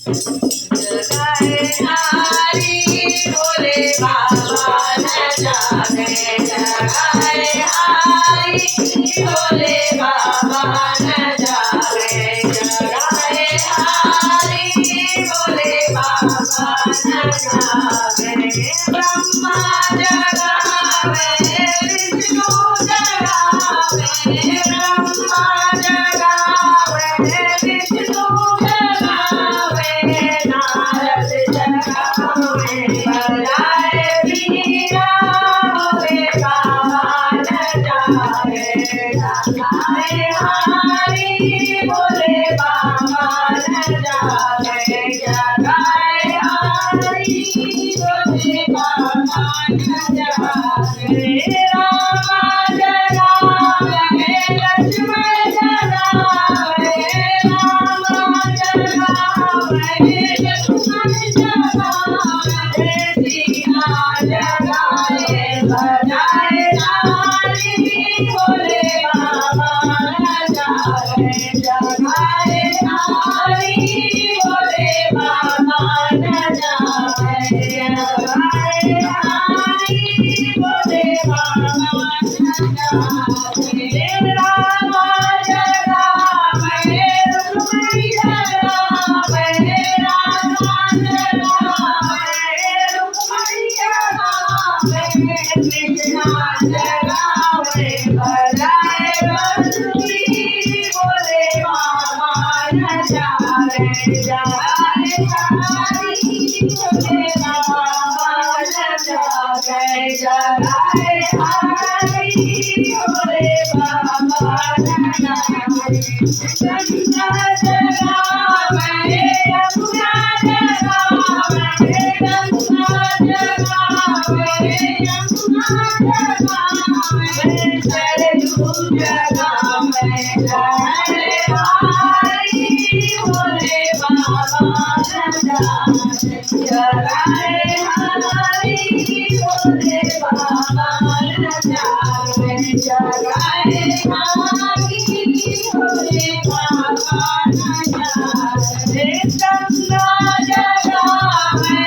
जगाए हारी भोले बाबा न जाने जगाए हारी भोले बाबा न जाने जगाए हारी भोले बाबा न जाने ब्रह्मा जगावे विष्णु जगावे ब्रह्मा जगावे विष्णु जगावे नारद जगावे बजाए बीना भोले बाबा न जाने जगाए हारी भोले बाबा न जाने जगाए हारी भोले बाबा न जाने रामा जगावे लक्ष्मण जगावे रामा जगावे लक्ष्मण जगावे सीता जगावे बजाए हारी भोले बाबा न जाने जगाए हारी भोले बाबा न जाने जगाए हारी भोले बाबा न जाने रामा जगावे रुक्मिणी जगावे रामा जगावे रुक्मिणी जगावे कृष्णा जगावे बजाए बंसुरी भोले बाबा न जाने जगाए हारी भोले बाबा न जाने जगाए हारी भोले बाबा न जाने गंगा जगावे यमुना जगावे गंगा जगावे यमुना जगावे सरयू जगावे जगाए हारी भोले बाबा न जाने जगाए हारी भोले बाबा न जाने जगाए हारी भोले बाबा न जाने गंगा जगावे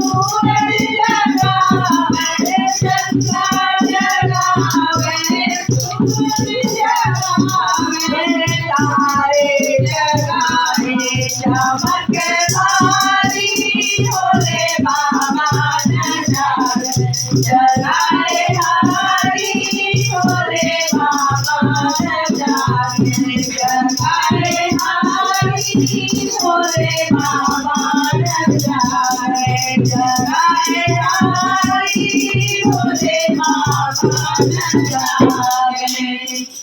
सूरज जगावे गंगा जगावे सूरज जगावे तारे जगावे चमक भारी भोले बाबा न जाने जगाए हारी भोले बाबा न जाने जगाए हारी भोले बाबा न जाने जगाए हारी भोले बाबा न जाने